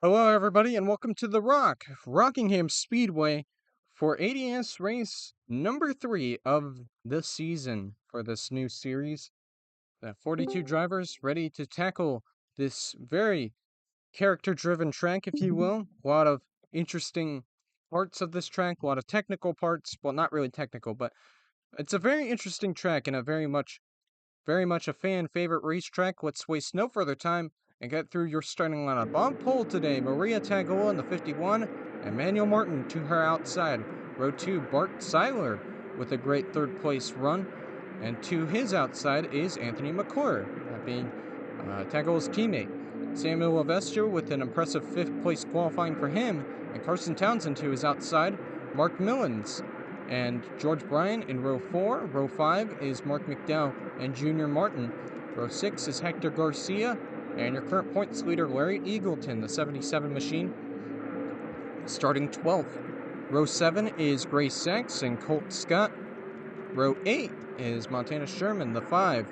Hello, everybody, and welcome to the Rockingham Speedway for ADS race number 3 of the season for this new series. The 42 drivers ready to tackle this very character-driven track, if you will. A lot of interesting parts of this track, a lot of technical parts. Well, not really technical, but it's a very interesting track and a very much a fan favorite racetrack. Let's waste no further time and get through your starting lineup. On pole today, Maria Tagola in the 51, Emmanuel Martin to her outside. Row 2, Bart Seiler with a great third place run. And to his outside is Anthony McClure, that being Tagola's teammate. Samuel Lavestia with an impressive 5th place qualifying for him, and Carson Townsend to his outside, Mark Millens. And George Bryan in row 4. Row 5 is Mark McDowell and Junior Martin. Row 6 is Hector Garcia, and your current points leader, Larry Eagleton, the 77 machine, starting 12th. Row 7 is Grace Sachs and Colt Scott. Row 8 is Montana Sherman, the 5.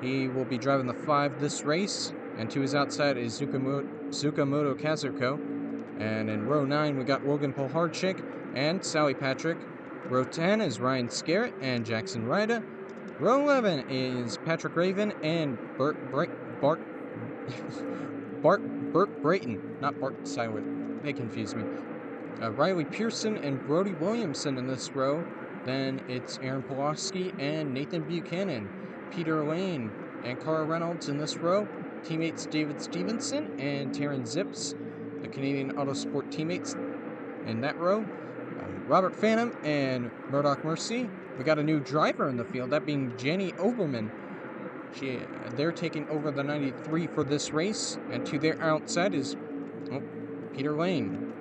He will be driving the 5 this race, and to his outside is Tsukamoto Kazuko. And in row 9, we got Logan Polharczyk and Sally Patrick. Row 10 is Ryan Scarrett and Jackson Ryda. Row 11 is Patrick Raven and Burt Brayton, not Bart Seiler. They confuse me. Riley Pearson and Brody Williamson in this row. Then it's Aaron Pulaski and Nathan Buchanan. Peter Lane and Cara Reynolds in this row. Teammates David Stevenson and Taryn Zips, the Canadian Autosport teammates in that row. Robert Phantom and Murdoch Mercy. We got a new driver in the field, that being Jenny Oberman. They're taking over the 93 for this race, and to their outside is Peter Lane.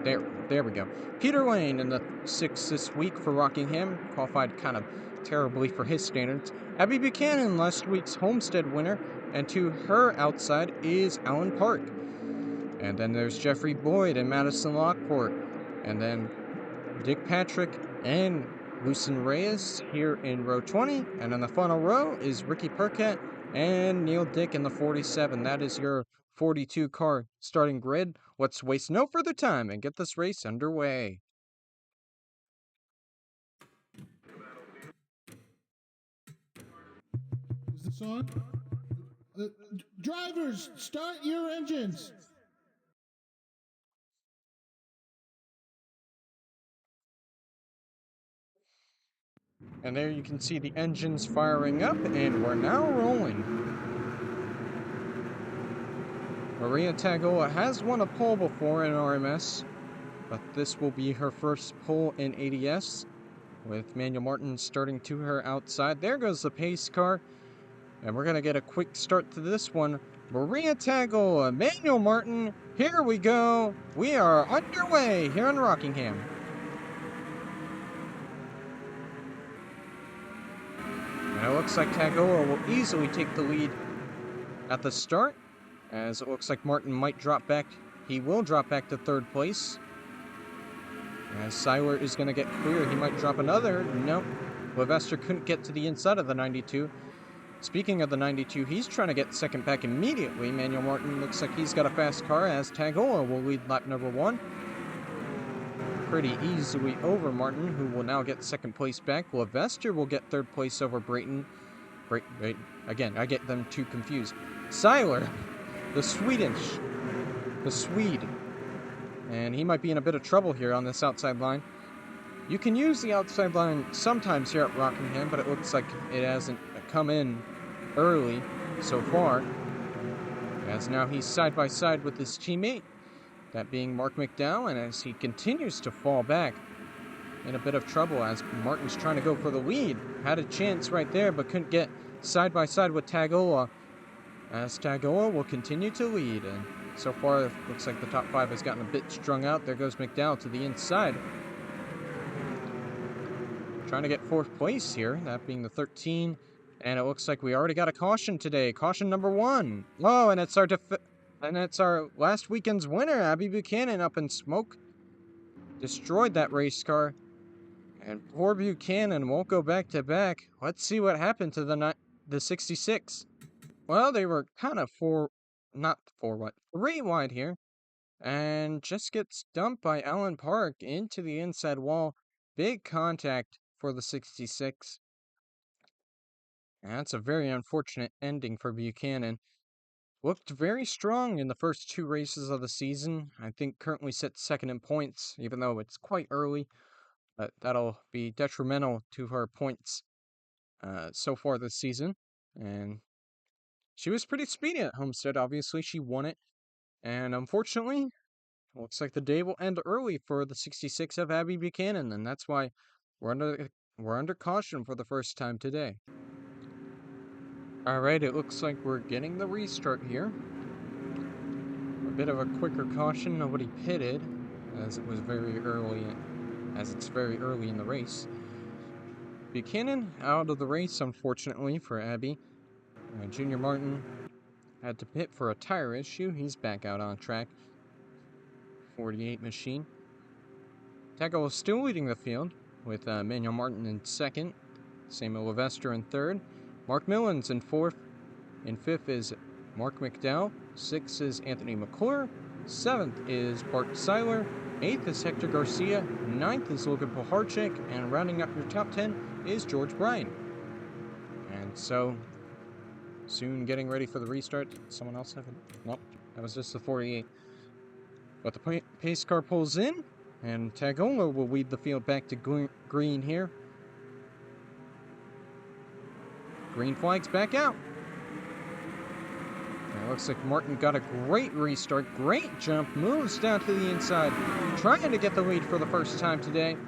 There we go. Peter Lane in the 6th this week for Rockingham, qualified kind of terribly for his standards. Abby Buchanan, last week's Homestead winner, and to her outside is Alan Park. And then there's Jeffrey Boyd and Madison Lockport, and then Dick Patrick and Lucen Reyes here in row 20, and in the final row is Ricky Perkett and Neil Dick in the 47. That is your 42 car starting grid. Let's waste no further time and get this race underway. Is this on? Drivers, start your engines. And there you can see the engines firing up, and we're now rolling. Maria Tagola has won a pole before in RMS, but this will be her first pole in ADS, with Manuel Martin starting to her outside. There goes the pace car, and we're going to get a quick start to this one. Maria Tagola, Manuel Martin, here we go. We are underway here in Rockingham. And it looks like Tagola will easily take the lead at the start, as it looks like Martin might drop back. He will drop back to 3rd place. As Seiler is going to get clear, he might drop another. Nope. Lavester couldn't get to the inside of the 92. Speaking of the 92, he's trying to get 2nd back immediately. Manuel Martin looks like he's got a fast car, as Tagola will lead lap number 1. Pretty easily over Martin, who will now get 2nd place back. Lavester will get 3rd place over Brayton. Again, I get them too confused. Seiler, the Swede. And he might be in a bit of trouble here on this outside line. You can use the outside line sometimes here at Rockingham, but it looks like it hasn't come in early so far. As now he's side by side with his teammate, that being Mark McDowell, and as he continues to fall back, in a bit of trouble as Martin's trying to go for the lead. Had a chance right there, but couldn't get side by side with Tagola, as Tagola will continue to lead. And so far, it looks like the top 5 has gotten a bit strung out. There goes McDowell to the inside, trying to get 4th place here, that being the 13. And it looks like we already got a caution today. Caution number 1. Oh, and it's our last weekend's winner, Abby Buchanan, up in smoke. Destroyed that race car. And poor Buchanan won't go back to back. Let's see what happened to the 66. Well, they were kind of 3 wide here. and just gets dumped by Allen Park into the inside wall. Big contact for the 66. And that's a very unfortunate ending for Buchanan. Looked very strong in the first two races of the season. I think currently sits second in points, even though it's quite early. But that'll be detrimental to her points so far this season. And she was pretty speedy at Homestead. Obviously, she won it. And unfortunately, looks like the day will end early for the 66 of Abby Buchanan. And that's why we're under caution for the first time today. Alright, it looks like we're getting the restart here. A bit of a quicker caution, nobody pitted, as it's very early in the race. Buchanan out of the race, unfortunately, for Abby. Junior Martin had to pit for a tire issue. He's back out on track. 48 machine. Tackle is still leading the field, with Manuel Martin in second. Samuel Levester in third. Mark Millens in fourth. In fifth is Mark McDowell. Sixth is Anthony McClure. Seventh is Bart Seiler. Eighth is Hector Garcia. Ninth is Logan Poharchik. And rounding up your top 10 is George Bryan. And so, soon getting ready for the restart. Someone else have it? Nope, that was just the 48. But the pace car pulls in, and Tagola will lead the field back to green here. Green flag's back out. It looks like Martin got a great restart, great jump, moves down to the inside, trying to get the lead for the first time today.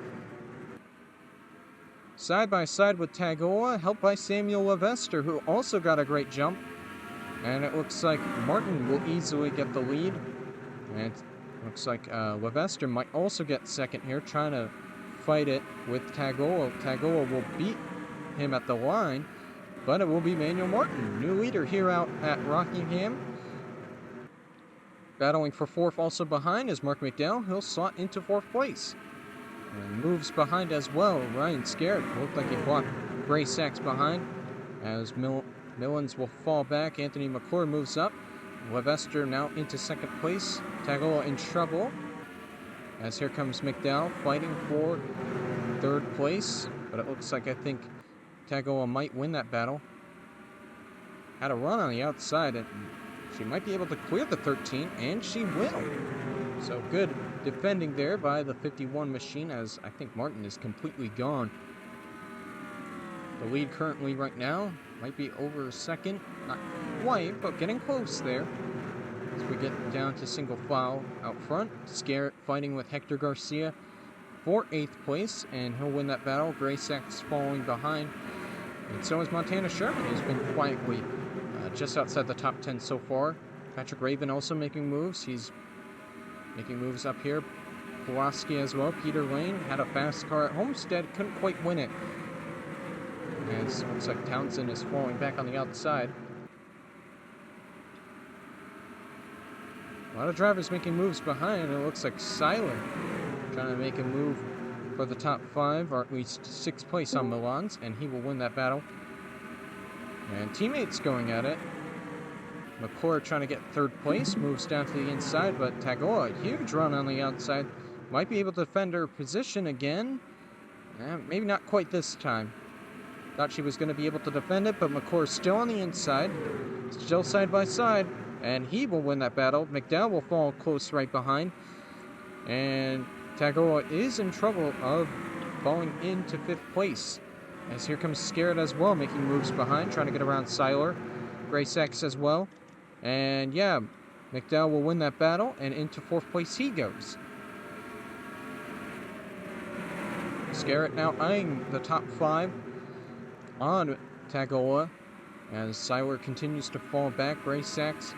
Side by side with Tagola, helped by Samuel Levester, who also got a great jump. And it looks like Martin will easily get the lead. And it looks like Levester might also get second here, trying to fight it with Tagola. Tagola will beat him at the line, but it will be Manuel Martin, new leader here out at Rockingham. Battling for fourth also behind is Mark McDowell. He'll slot into fourth place. And moves behind as well. Ryan Scared looked like he blocked Gray Sachs behind. As Millens will fall back. Anthony McClure moves up. Levester now into second place. Tagola in trouble. As here comes McDowell fighting for third place. But it looks like I think Tagola might win that battle. Had a run on the outside, and she might be able to clear the 13, and she will. So good defending there by the 51 machine, as I think Martin is completely gone. The lead currently right now might be over second. Not quite, but getting close there. As we get down to single file out front. Scarrett fighting with Hector Garcia for 8th place, and he'll win that battle. Gray Sachs following behind. And so is Montana Sherman, who's been quietly just outside the top 10 so far. Patrick Raven also making moves. He's making moves up here. Pulaski as well. Peter Lane had a fast car at Homestead, couldn't quite win it. As it looks like Townsend is falling back on the outside. A lot of drivers making moves behind. It looks like Seiler trying to make a move for the top 5, or at least 6th place on Milan's, and he will win that battle. And teammates going at it. McClure trying to get 3rd place, moves down to the inside, but Tagola, huge run on the outside, might be able to defend her position again. Maybe not quite this time. Thought she was going to be able to defend it, but McClure's still on the inside, still side by side, and he will win that battle. McDowell will fall close right behind, and Tagola is in trouble of falling into 5th place. As here comes Scarrett as well, making moves behind, trying to get around Seiler. Gray Sachs as well. And yeah, McDowell will win that battle, and into 4th place he goes. Scarrett now eyeing the top 5 on Tagola, as Seiler continues to fall back. Gray Sachs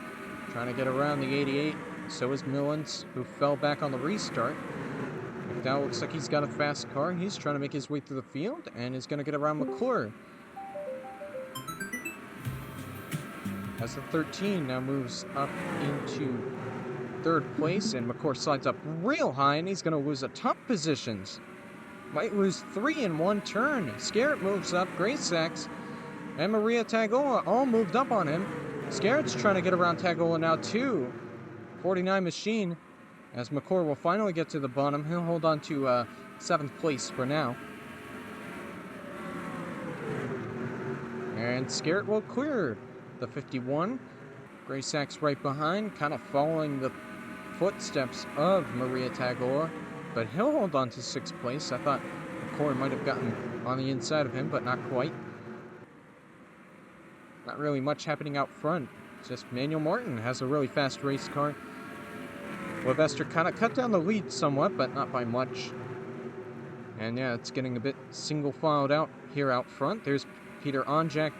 trying to get around the 88. So is Millens, who fell back on the restart. McDowell looks like he's got a fast car. He's trying to make his way through the field and is going to get around McClure. As the 13 now moves up into 3rd place, and McClure slides up real high, and he's going to lose the top positions. Might lose 3 in one turn. Scarrett moves up. Gray Sachs and Maria Tagola all moved up on him. Scarrett's trying to get around Tagola now too. 49 machine As McClure will finally get to the bottom, he'll hold on to 7th place for now. And Scarrett will clear the 51. Gray Sacks right behind, kind of following the footsteps of Maria Tagola, but he'll hold on to 6th place. I thought McClure might have gotten on the inside of him, but not quite. Not really much happening out front. Just Manuel Martin has a really fast race car. Levester kind of cut down the lead somewhat, but not by much. And yeah, it's getting a bit single-filed out here out front. There's Peter Onjak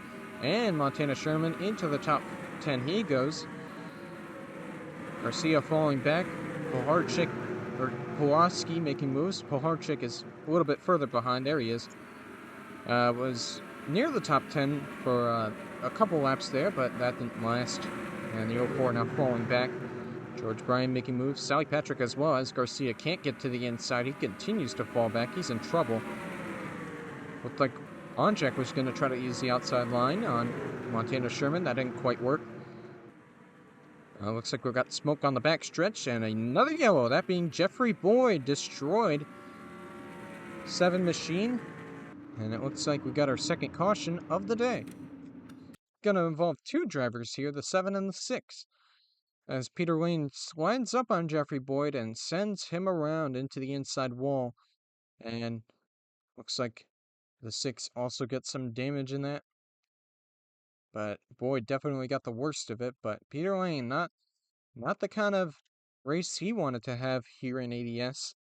and Montana Sherman into the top 10 he goes. Garcia falling back. Polarski making moves. Polarczyk is a little bit further behind. There he is. Was near the top 10 for a couple laps there, but that didn't last. And the 04 now falling back. George Bryan making moves. Sally Patrick as well, as Garcia can't get to the inside. He continues to fall back. He's in trouble. Looked like Onjak was going to try to use the outside line on Montana Sherman. That didn't quite work. Looks like we've got smoke on the back stretch and another yellow. That being Jeffrey Boyd destroyed 7 machine. And it looks like we got our second caution of the day. Going to involve 2 drivers here, the 7 and the 6. As Peter Lane slides up on Jeffrey Boyd and sends him around into the inside wall. And looks like the 6 also gets some damage in that. But Boyd definitely got the worst of it. But Peter Lane, not the kind of race he wanted to have here in ADS.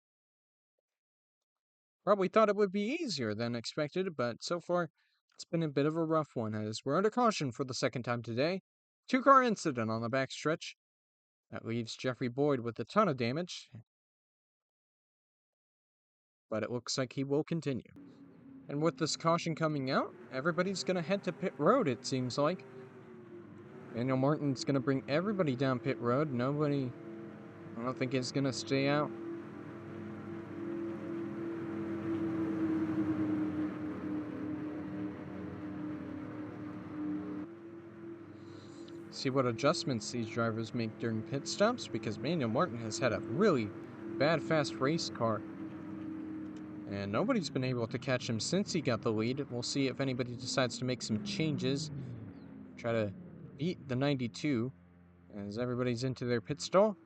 Probably thought it would be easier than expected, but so far it's been a bit of a rough one as we're under caution for the second time today. 2-car incident on the backstretch. That leaves Jeffrey Boyd with a ton of damage. But it looks like he will continue. And with this caution coming out, everybody's going to head to pit road, it seems like. Manuel Martin's going to bring everybody down pit road. Nobody, I don't think, is going to stay out. See what adjustments these drivers make during pit stops, because Manuel Martin has had a really bad fast race car. And nobody's been able to catch him since he got the lead. We'll see if anybody decides to make some changes. Try to beat the 92 as everybody's into their pit stall.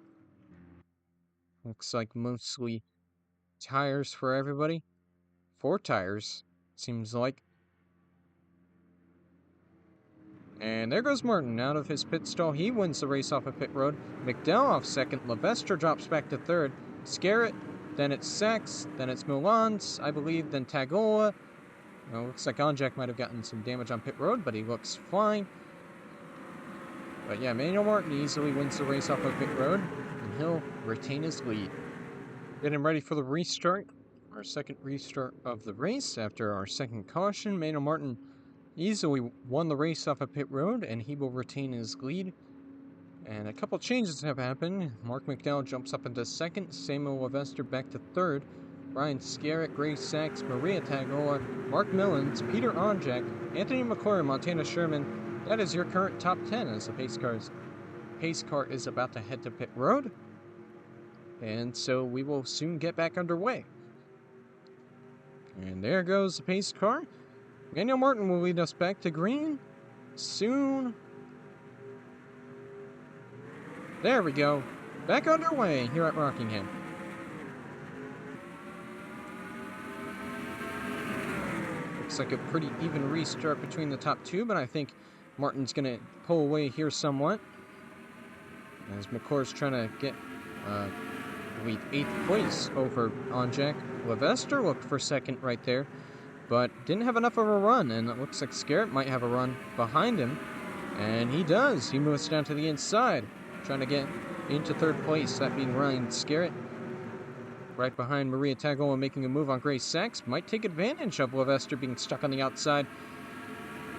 Looks like mostly tires for everybody. 4 tires, seems like. And there goes Martin out of his pit stall. He wins the race off of pit road. McDowell off second. Levester drops back to third. Scarrett. Then it's Sachs. Then it's Milans, I believe. Then Tagola. Looks like Onjak might have gotten some damage on pit road, but he looks fine. But yeah, Manuel Martin easily wins the race off of pit road, and he'll retain his lead. Getting ready for the restart. Our second restart of the race after our second caution. Manuel Martin easily won the race off of pit road, and he will retain his lead. And a couple changes have happened. Mark McDowell jumps up into second. Samuel Levester back to third. Brian Scarrett, Gray Sachs, Maria Tagola, Mark Millens, Peter Onjak, Anthony McClure, Montana Sherman. That is your current top 10 as the pace car is about to head to pit road. And so we will soon get back underway. And there goes the pace car. Manuel Martin will lead us back to green soon. There we go. Back underway here at Rockingham. Looks like a pretty even restart between the top 2, but I think Martin's going to pull away here somewhat. As McClure's trying to get lead 8th place over Onjak. Levester looked for second right there, but didn't have enough of a run, and it looks like Scarrett might have a run behind him. And he does. He moves down to the inside, trying to get into 3rd place, that being Ryan Scarrett. Right behind Maria Tagola making a move on Gray Sachs. Might take advantage of Levester being stuck on the outside.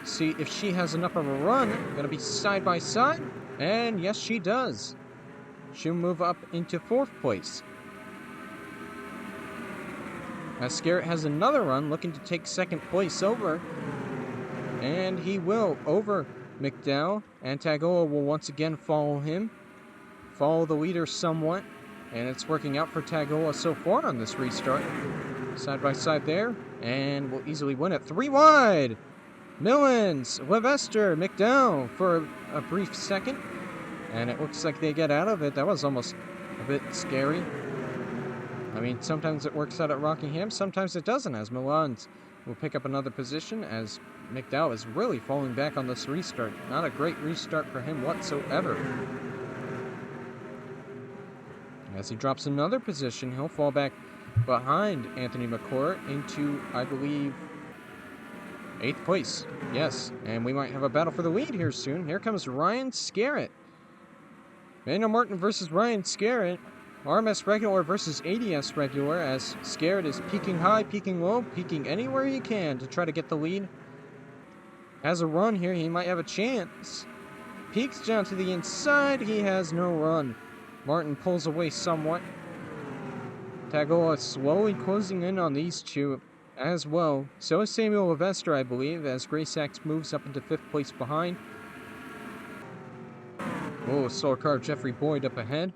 See if she has enough of a run. Gonna be side by side. And yes, she does. She'll move up into 4th place. As Scarrett has another run, looking to take 2nd place over. And he will, over McDowell. And Tagola will once again follow him. Follow the leader somewhat. And it's working out for Tagola so far on this restart. Side by side there, and we'll easily win it. 3 wide! Millens, Levester, McDowell for a brief second. And it looks like they get out of it. That was almost a bit scary. I mean, sometimes it works out at Rockingham, sometimes it doesn't, as Millens will pick up another position, as McDowell is really falling back on this restart. Not a great restart for him whatsoever. As he drops another position, he'll fall back behind Anthony McClure into, I believe, 8th place. Yes, and we might have a battle for the lead here soon. Here comes Ryan Scarrett. Manuel Martin versus Ryan Scarrett. RMS regular versus ADS regular, as Scarrett is peaking high, peaking low, peaking anywhere he can to try to get the lead. Has a run here, he might have a chance. Peaks down to the inside, he has no run. Martin pulls away somewhat. Tagola slowly closing in on these two as well. So is Samuel Levester, I believe, as Gray Sachs moves up into 5th place behind. Oh, slow car of Jeffrey Boyd up ahead.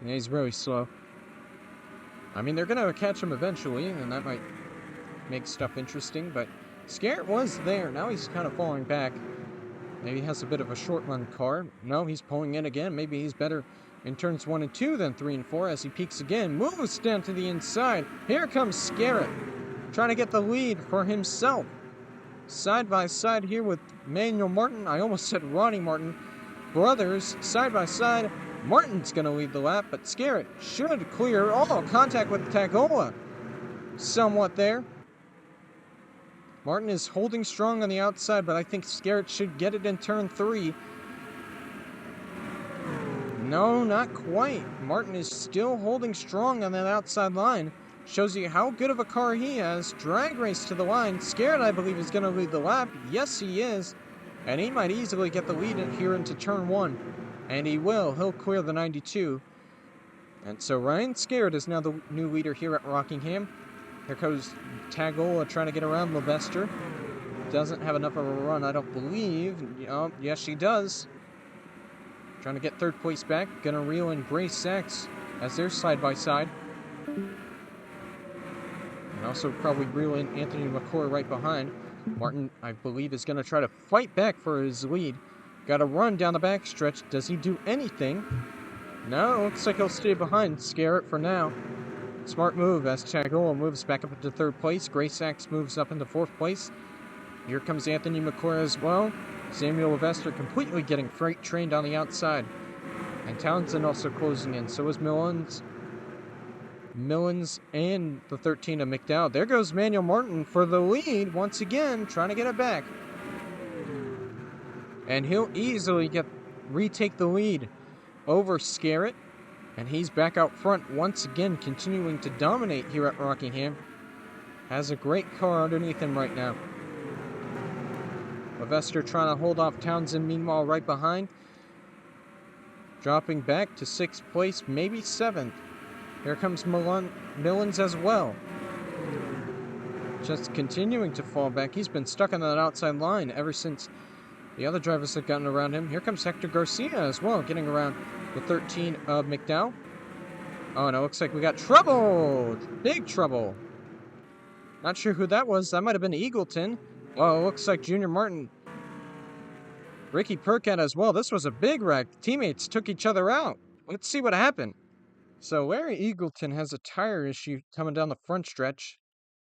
Yeah, he's really slow. I mean, they're going to catch him eventually, and that might make stuff interesting, but Scarrett was there. Now he's kind of falling back. Maybe he has a bit of a short run car. No, he's pulling in again. Maybe he's better in turns 1 and 2 than 3 and 4 as he peaks again. Moves down to the inside. Here comes Scarrett, trying to get the lead for himself. Side by side here with Manuel Martin. I almost said Ronnie Martin. Brothers, side by side. Martin's going to lead the lap, but Scarrett should clear. Oh, contact with Tagola. Somewhat there. Martin is holding strong on the outside, but I think Scarrett should get it in turn 3. No, not quite. Martin is still holding strong on that outside line. Shows you how good of a car he has. Drag race to the line. Scarrett, I believe, is going to lead the lap. Yes, he is. And he might easily get the lead in here into turn 1. And he will. He'll clear the 92. And so Ryan Scarrett is now the new leader here at Rockingham. Here goes Tagola trying to get around Levester. Doesn't have enough of a run, I don't believe. Oh, yes, she does. Trying to get 3rd place back. Gonna reel in Gray Sachs as they're side by side. And also probably reel in Anthony McClure right behind. Martin, I believe, is gonna try to fight back for his lead. Got a run down the backstretch. Does he do anything? No, looks like he'll stay behind Scarrett for now. Smart move as Tagola moves back up into 3rd place. Gray Sachs moves up into 4th place. Here comes Anthony McClure as well. Samuel Levester completely getting freight trained on the outside. And Townsend also closing in. So is Millens. Millens and the 13 of McDowell. There goes Manuel Martin for the lead once again, trying to get it back. And he'll easily retake the lead over Scarrett. And he's back out front once again, continuing to dominate here at Rockingham. Has a great car underneath him right now. Levester trying to hold off Townsend, meanwhile, right behind. Dropping back to 6th place, maybe 7th. Here comes Millens as well. Just continuing to fall back. He's been stuck on that outside line ever since the other drivers have gotten around him. Here comes Hector Garcia as well, getting around the 13 of McDowell. Oh no, looks like we got trouble! Big trouble! Not sure who that was. That might have been Eagleton. Well, it looks like Junior Martin. Ricky Percat as well. This was a big wreck. Teammates took each other out. Let's see what happened. So Larry Eagleton has a tire issue coming down the front stretch.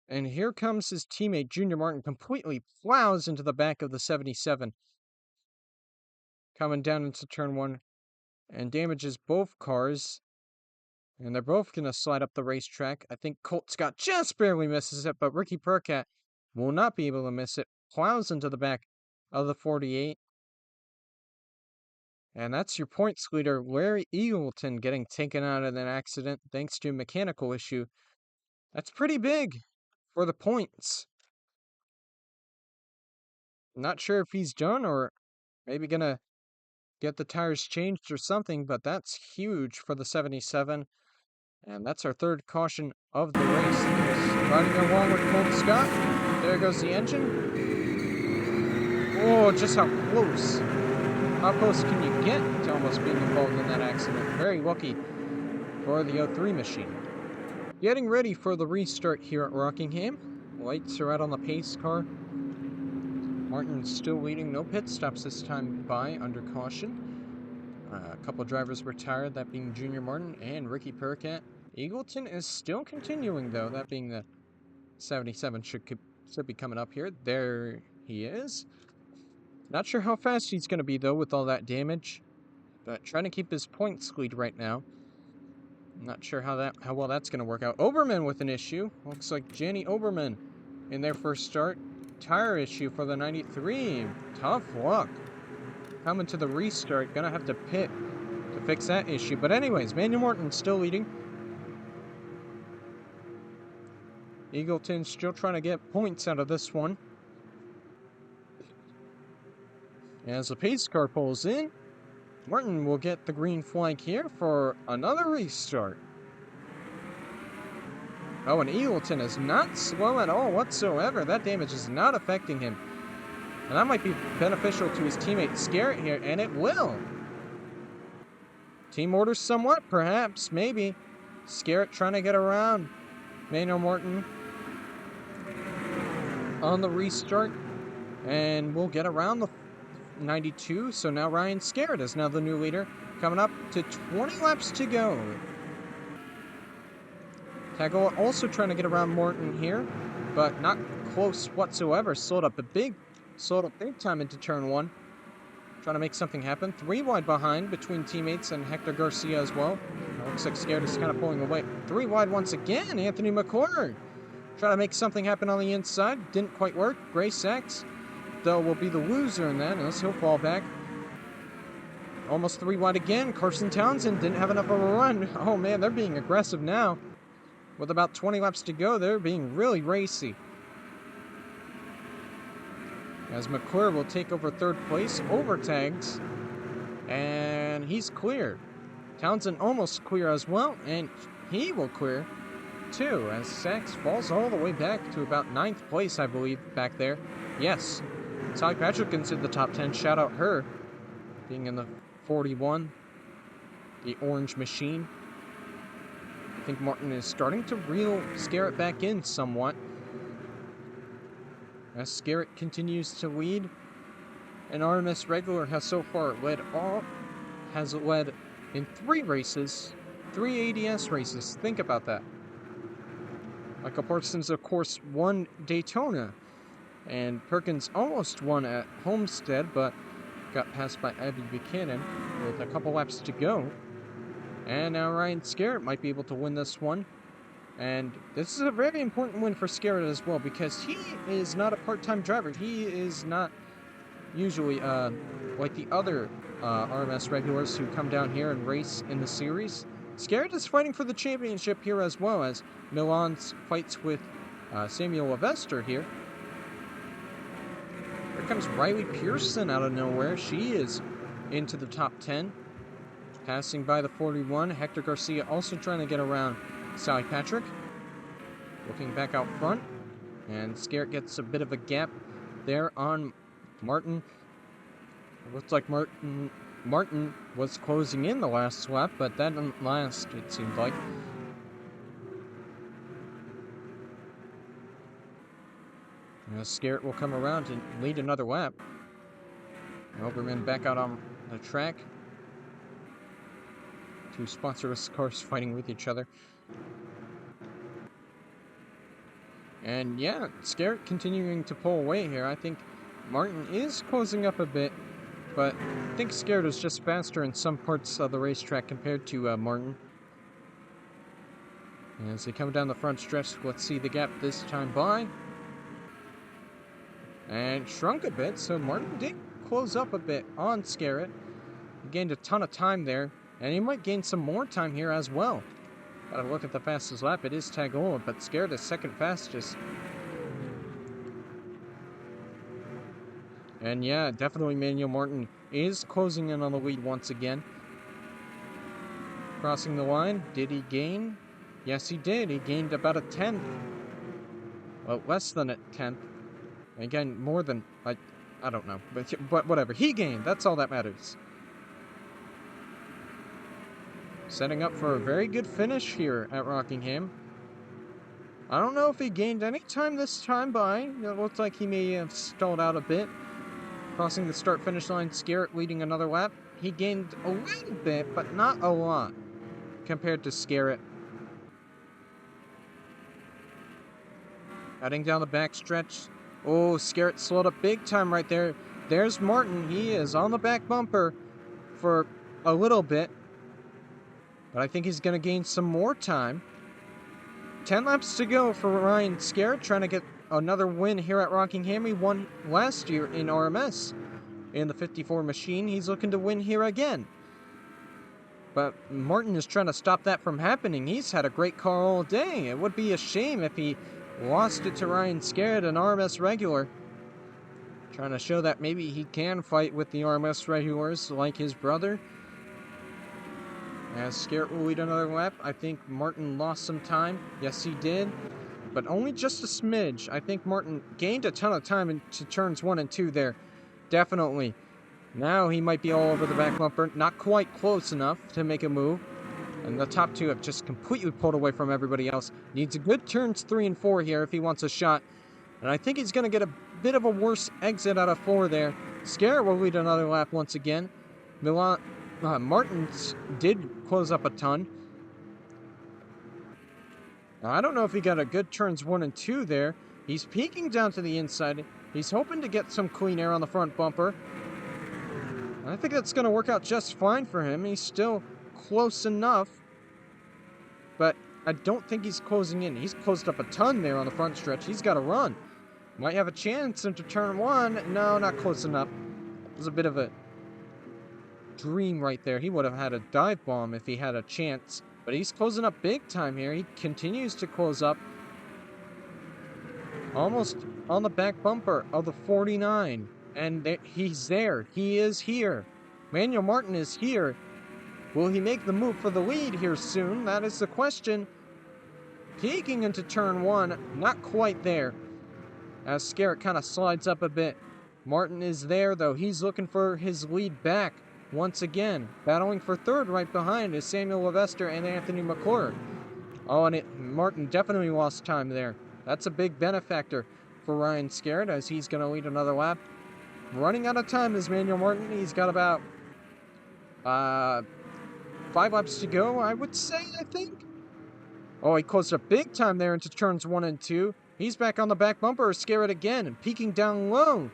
And here comes his teammate, Junior Martin, completely plows into the back of the 77. Coming down into turn 1. And damages both cars. And they're both going to slide up the racetrack. I think Colt Scott just barely misses it, but Ricky Percat will not be able to miss it. Plows into the back of the 48. And that's your points leader, Larry Eagleton, getting taken out in an accident thanks to a mechanical issue. That's pretty big for the points. Not sure if he's done or maybe going to get the tires changed or something, but that's huge for the 77. And that's our 3rd caution of the race. Riding along with Colt Scott. There goes the engine. Oh, just how close. How close can you get to almost being involved in that accident? Very lucky for the O3 machine. Getting ready for the restart here at Rockingham. Lights are out on the pace car. Martin's still leading. No pit stops this time by under caution. A couple drivers retired, that being Junior Martin and Ricky Percat. Eagleton is still continuing, though, that being the 77 should be coming up here. There he is. Not sure how fast he's going to be, though, with all that damage. But trying to keep his points lead right now. Not sure how well that's going to work out. Oberman with an issue. Looks like Jenny Oberman in their first start. Tire issue for the 93. Tough luck. Coming to the restart. Gonna have to pit to fix that issue. But anyways, Manuel Morton still leading. Eagleton still trying to get points out of this one. As the pace car pulls in, Martin will get the green flag here for another restart. Oh, and Eagleton is not slow at all whatsoever. That damage is not affecting him. And that might be beneficial to his teammate Scarrett here, and it will. Team orders somewhat, perhaps, maybe. Scarrett trying to get around Manuel Morton on the restart. And we'll get around the 92. So now Ryan Scarrett is now the new leader. Coming up to 20 laps to go. Tagoa also trying to get around Morton here, but not close whatsoever. Slowed up big time into turn one. Trying to make something happen. 3 wide behind between teammates and Hector Garcia as well. Looks like Scarrett is kind of pulling away. 3 wide once again. Anthony McClure trying to make something happen on the inside. Didn't quite work. Gray Sachs, though, will be the loser in that unless he'll fall back. Almost 3 wide again. Carson Townsend didn't have enough of a run. Oh man, they're being aggressive now. With about 20 laps to go, they're being really racy. As McClure will take over 3rd place, overtags, and he's clear. Townsend almost clear as well, and he will clear too, as Sachs falls all the way back to about 9th place, I believe, back there. Yes, Sally Patrick's in the top 10, shout out her, being in the 41, the orange machine. I think Martin is starting to reel Scarrett back in somewhat. As Scarrett continues to lead, an RMS regular has so far led in 3 races, 3 ADS races. Think about that. Michael Parsons, of course, won Daytona, and Perkins almost won at Homestead, but got passed by Abby Buchanan with a couple laps to go. And now Ryan Scarrett might be able to win this one. And this is a very important win for Scarrett as well, because he is not a part-time driver. He is not usually like the other RMS regulars who come down here and race in the series. Scarrett is fighting for the championship here as well, as Milan fights with Samuel Levester here. Here comes Riley Pearson out of nowhere. She is into the top 10. Passing by the 41, Hector Garcia also trying to get around Sally Patrick. Looking back out front, and Scarrett gets a bit of a gap there on Martin. It looks like Martin was closing in the last lap, but that didn't last, it seemed like. Now Scarrett will come around and lead another lap. Oberman back out on the track. 2 sponsorless cars fighting with each other. And yeah, Scarrett continuing to pull away here. I think Martin is closing up a bit, but I think Scarrett is just faster in some parts of the racetrack compared to Martin. As they come down the front stretch, let's see the gap this time by. And shrunk a bit, so Martin did close up a bit on Scarrett. He gained a ton of time there, and he might gain some more time here as well. Gotta look at the fastest lap. It is Tagola, but Scarrett is 2nd fastest. And yeah, definitely Manuel Martin is closing in on the lead once again. Crossing the line. Did he gain? Yes, he did. He gained about a 10th. Well, less than a 10th. Again, more than I don't know, but whatever. He gained. That's all that matters. Setting up for a very good finish here at Rockingham. I don't know if he gained any time this time by. It looked like he may have stalled out a bit. Crossing the start-finish line, Scarrett leading another lap. He gained a little bit, but not a lot compared to Scarrett. Heading down the backstretch. Oh, Scarrett slowed up big time right there. There's Martin. He is on the back bumper for a little bit. But I think he's going to gain some more time. 10 laps to go for Ryan Scarrett, trying to get another win here at Rockingham. He won last year in RMS in the 54 machine. He's looking to win here again. But Martin is trying to stop that from happening. He's had a great car all day. It would be a shame if he lost it to Ryan Scarrett, an RMS regular. Trying to show that maybe he can fight with the RMS regulars like his brother. As Scarrett will lead another lap. I think Martin lost some time. Yes, he did. But only just a smidge. I think Martin gained a ton of time into turns 1 and 2 there. Definitely. Now he might be all over the back bumper. Not quite close enough to make a move. And the top 2 have just completely pulled away from everybody else. Needs a good turns 3 and 4 here if he wants a shot. And I think he's going to get a bit of a worse exit out of 4 there. Scarrett will lead another lap once again. Martins did close up a ton. Now, I don't know if he got a good turns 1 and 2 there. He's peeking down to the inside. He's hoping to get some clean air on the front bumper. I think that's going to work out just fine for him. He's still close enough. But I don't think he's closing in. He's closed up a ton there on the front stretch. He's got to run. Might have a chance into turn 1. No, not close enough. It was a bit of a dream right there. He would have had a dive bomb if he had a chance. But he's closing up big time here. He continues to close up. Almost on the back bumper of the 49. And he's there. He is here. Manuel Martin is here. Will he make the move for the lead here soon? That is the question. Peeking into turn 1. Not quite there. As Scarrett kind of slides up a bit. Martin is there, though. He's looking for his lead back. Once again, battling for third right behind is Samuel Levester and Anthony McClure. Oh, and Martin definitely lost time there. That's a big benefactor for Ryan Scarrett as he's going to lead another lap. Running out of time is Manuel Martin. He's got about 5 laps to go, I would say, I think. Oh, he closed up big time there into turns 1 and 2. He's back on the back bumper, Scarrett again, and peeking down low.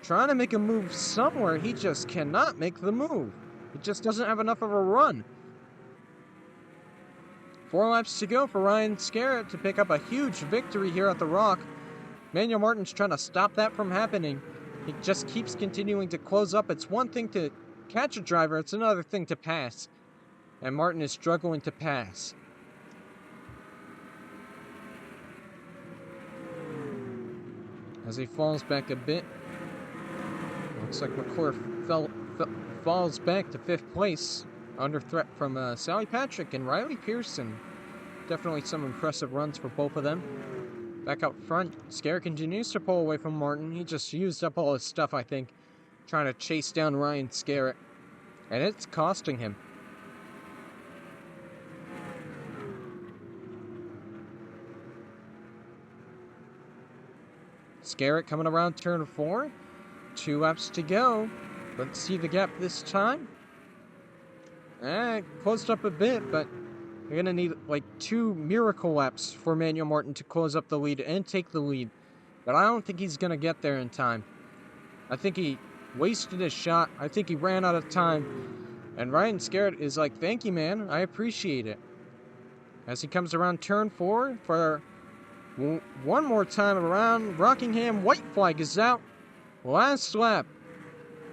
Trying to make a move somewhere, he just cannot make the move. He just doesn't have enough of a run. 4 laps to go for Ryan Scarrett to pick up a huge victory here at the Rock. Manuel Martin's trying to stop that from happening. He just keeps continuing to close up. It's one thing to catch a driver, it's another thing to pass. And Martin is struggling to pass. As he falls back a bit. Looks like McClure falls back to 5th place. Under threat from Sally Patrick and Riley Pearson. Definitely some impressive runs for both of them. Back up front, Scarrett continues to pull away from Martin. He just used up all his stuff, I think, trying to chase down Ryan Scarrett. And it's costing him. Scarrett coming around turn 4. 2 laps to go. Let's see the gap this time. Closed up a bit, but you're going to need like 2 miracle laps for Manuel Martin to close up the lead and take the lead. But I don't think he's going to get there in time. I think he wasted his shot. I think he ran out of time. And Ryan Scarrett is like, thank you, man. I appreciate it. As he comes around turn 4 for one more time around. Rockingham white flag is out. Last lap.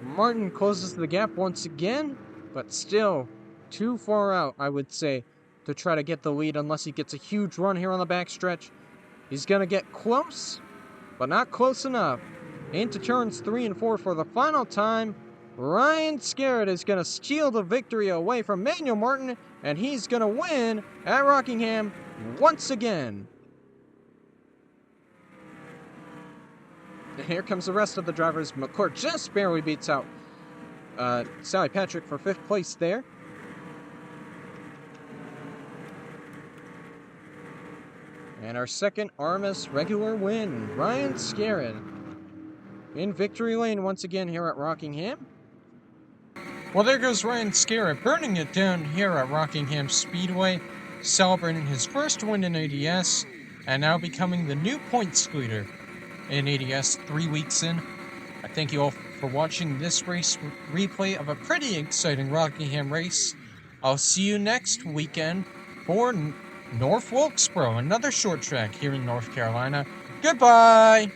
Martin closes the gap once again, but still too far out, I would say, to try to get the lead unless he gets a huge run here on the backstretch. He's going to get close, but not close enough. Into turns 3 and 4 for the final time. Ryan Scarrett is going to steal the victory away from Manuel Martin, and he's going to win at Rockingham once again. And here comes the rest of the drivers. McCourt just barely beats out Sally Patrick for 5th place there. And our second RMS regular win, Ryan Scarron, in victory lane once again here at Rockingham. Well, there goes Ryan Scarron, burning it down here at Rockingham Speedway, celebrating his first win in ADS, and now becoming the new points leader in ADS 3 weeks in. I thank you all for watching this race replay of a pretty exciting Rockingham race. I'll see you next weekend for North Wilkesboro, another short track here in North Carolina. Goodbye!